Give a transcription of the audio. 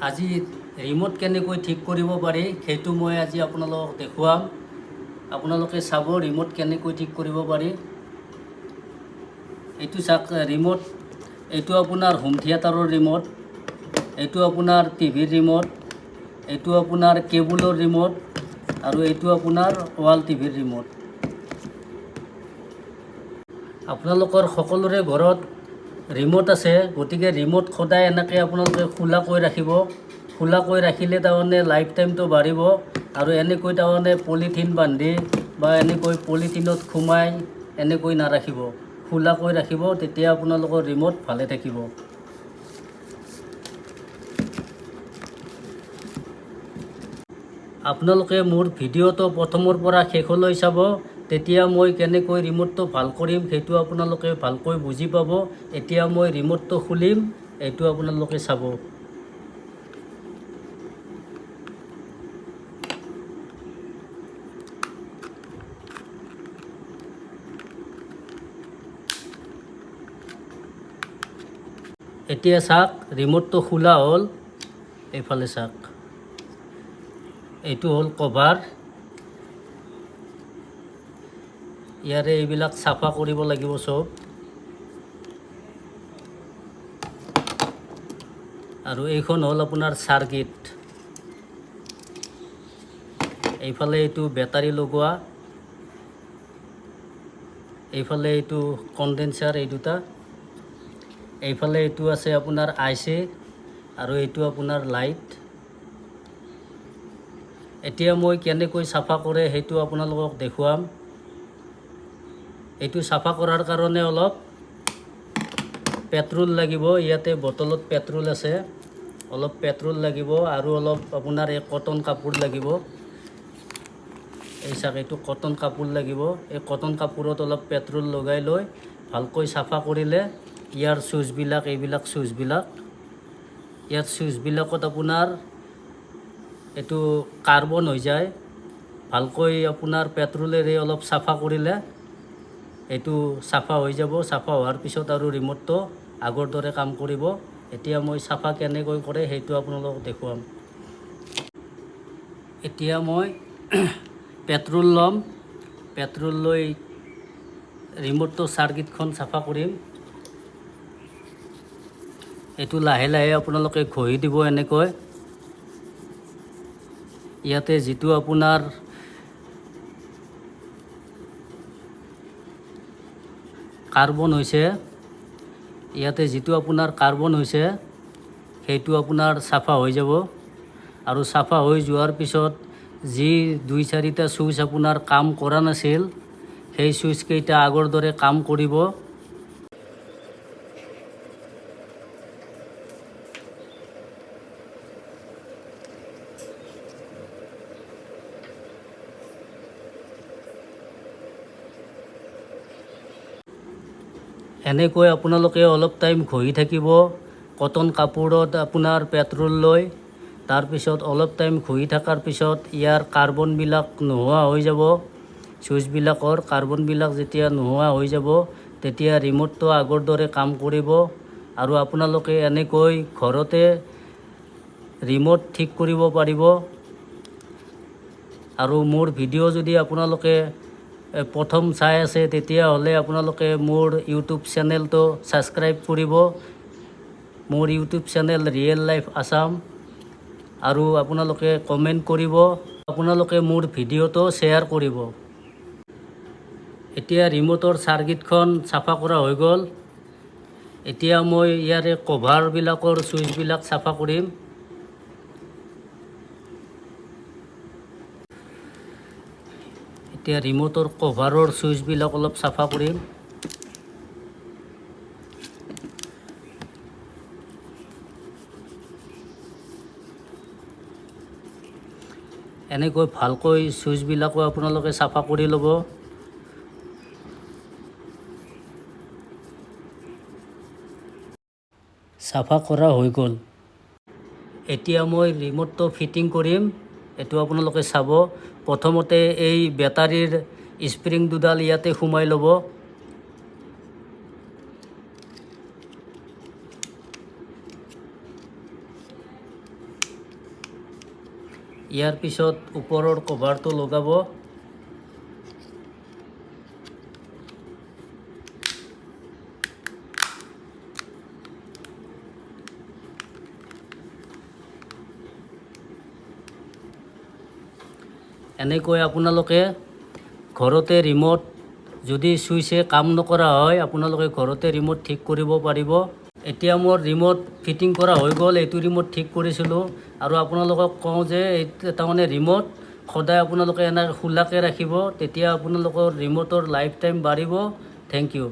আজি ৰিমোট কেনেকৈ ঠিক কৰিব পাৰি সেইটো মই আজি আপোনালোকক দেখুৱাম। আপোনালোকে চাব ৰিমোট কেনেকৈ ঠিক কৰিব পাৰি। এইটো চাওক ৰিমোট, এইটো আপোনাৰ হোম থিয়েটাৰৰ ৰিমোট, এইটো আপোনাৰ টিভিৰ ৰিমোট, এইটো আপোনাৰ কেবুলৰ ৰিমোট আৰু এইটো আপোনাৰ ৱাল টিভিৰ ৰিমোট। আপোনালোকৰ সকলোৰে ঘৰত ৰিমোট আছে, গতিকে ৰিমোট সদায় এনেকৈ আপোনালোকে খোলাকৈ ৰাখিব। খোলাকৈ ৰাখিলে তাৰমানে লাইফ টাইমটো বাঢ়িব। আৰু এনেকৈ তাৰমানে পলিথিন বান্ধি বা এনেকৈ পলিথিনত সোমাই এনেকৈ নাৰাখিব, খোলাকৈ ৰাখিব, তেতিয়া আপোনালোকৰ ৰিমোট ভালে থাকিব। আপোনালোকে মোৰ ভিডিঅ'টো প্ৰথমৰ পৰা শেষলৈ চাব, তেতিয়া মই কেনেকৈ ৰিমোটটো ভাল কৰিম সেইটো আপোনালোকে ভালকৈ বুজি পাব। এতিয়া মই ৰিমোটটো খুলিম, এইটো আপোনালোকে চাব। এতিয়া চাওক ৰিমোটটো খোলা হ'ল। এইফালে চাওক, এইটো হ'ল কভাৰ। ইয়াৰে এইবিলাক চাফা কৰিব লাগিব চব। আৰু এইখন হ'ল আপোনাৰ চাৰ্কিট। এইফালে এইটো বেটাৰী লগোৱা, এইফালে এইটো কণ্ডেনচাৰ, এই দুটা। এইফালে এইটো আছে আপোনাৰ আইচি আৰু এইটো আপোনাৰ লাইট। এতিয়া মই কেনেকৈ চাফা কৰে সেইটো আপোনালোকক দেখুৱাম। এইটো চাফা কৰাৰ কাৰণে অলপ পেট্ৰল লাগিব। ইয়াতে বটলত পেট্ৰল আছে, অলপ পেট্ৰল লাগিব আৰু অলপ আপোনাৰ এই কটন কাপোৰ লাগিব। এই চাওক, এইটো কটন কাপোৰ লাগিব। এই কটন কাপোৰত অলপ পেট্ৰল লগাই লৈ ভালকৈ চাফা কৰিলে ইয়াৰ চুইচবিলাক, এইবিলাক চুইচবিলাক, ইয়াৰ চুইচবিলাকত আপোনাৰ এইটো কাৰ্বন হৈ যায়। ভালকৈ আপোনাৰ পেট্ৰলেৰে অলপ চাফা কৰিলে এইটো চাফা হৈ যাব। চাফা হোৱাৰ পিছত আৰু ৰিমোটটো আগৰ দৰে কাম কৰিব। এতিয়া মই চাফা কেনেকৈ কৰে সেইটো আপোনালোকক দেখুৱাম। এতিয়া মই পেট্ৰল ল'ম, পেট্ৰল লৈ ৰিমোটটো চাৰ্কিটখন চাফা কৰিম। এইটো লাহে লাহে আপোনালোকে ঘঁহি দিব এনেকৈ। ইয়াতে যিটো আপোনাৰ কাৰ্বন হৈছে, ইয়াতে যিটো আপোনাৰ কাৰ্বন হৈছে সেইটো আপোনাৰ চাফা হৈ যাব। আৰু চাফা হৈ যোৱাৰ পিছত যি 2-4টা চুইচ আপোনাৰ কাম কৰা নাছিল, সেই চুইচকেইটা আগৰ দৰে কাম কৰিব। এনেকৈ আপোনালোকে অলপ টাইম ঘঁহি থাকিব। কটন কাপোৰত আপোনাৰ পেট্ৰল লৈ তাৰপিছত অলপ টাইম ঘঁহি থকাৰ পিছত ইয়াৰ কাৰ্বনবিলাক নোহোৱা হৈ যাব। চুইচবিলাকৰ কাৰ্বনবিলাক যেতিয়া নোহোৱা হৈ যাব তেতিয়া ৰিমোটটো আগৰ দৰে কাম কৰিব। আৰু আপোনালোকে এনেকৈ ঘৰতে ৰিমোট ঠিক কৰিব পাৰিব। আৰু মোৰ ভিডিঅ' যদি আপোনালোকে প্ৰথম চাই আছে তেতিয়াহ'লে আপোনালোকে মোৰ ইউটিউব চেনেলটো ছাবস্ক্ৰাইব কৰিব। মোৰ YouTube channel real life Assam. আৰু আপোনালোকে কমেণ্ট কৰিব, আপোনালোকে মোৰ ভিডিঅ'টো শ্বেয়াৰ কৰিব। এতিয়া ৰিমোটৰ চাৰ্কিটখন চাফা কৰা হৈ গ'ল। এতিয়া মই ইয়াৰে কভাৰবিলাকৰ চুইচবিলাক চাফা কৰিম। এতিয়া ৰিমোটৰ কভাৰৰ চুইচবিলাক অলপ চাফা কৰিম। এনেকৈ ভালকৈ চুইচবিলাকো আপোনালোকে চাফা কৰি ল'ব। চাফা কৰা হৈ গ'ল। এতিয়া মই ৰিমোটটো ফিটিং কৰিম, এইটো আপোনালোকে চাব। প্ৰথমতে এই বেটাৰীৰ স্প্ৰিং দুডাল ইয়াতে সোমাই ল'ব। ইয়াৰ পিছত ওপৰৰ কভাৰটো লগাব। এনেকৈ আপোনালোকে ঘৰতে ৰিম'ট যদি চুইচে কাম নকৰা হয় আপোনালোকে ঘৰতে ৰিম'ট ঠিক কৰিব পাৰিব। এতিয়া মোৰ ৰিম'ট ফিটিং কৰা হৈ গ'ল। এইটো ৰিম'ট ঠিক কৰিছিলোঁ আৰু আপোনালোকক কওঁ যে তাৰমানে ৰিম'ট সদায় আপোনালোকে এনে খোলাকৈ ৰাখিব, তেতিয়া আপোনালোকৰ ৰিম'টৰ লাইফ টাইম বাঢ়িব। Thank U.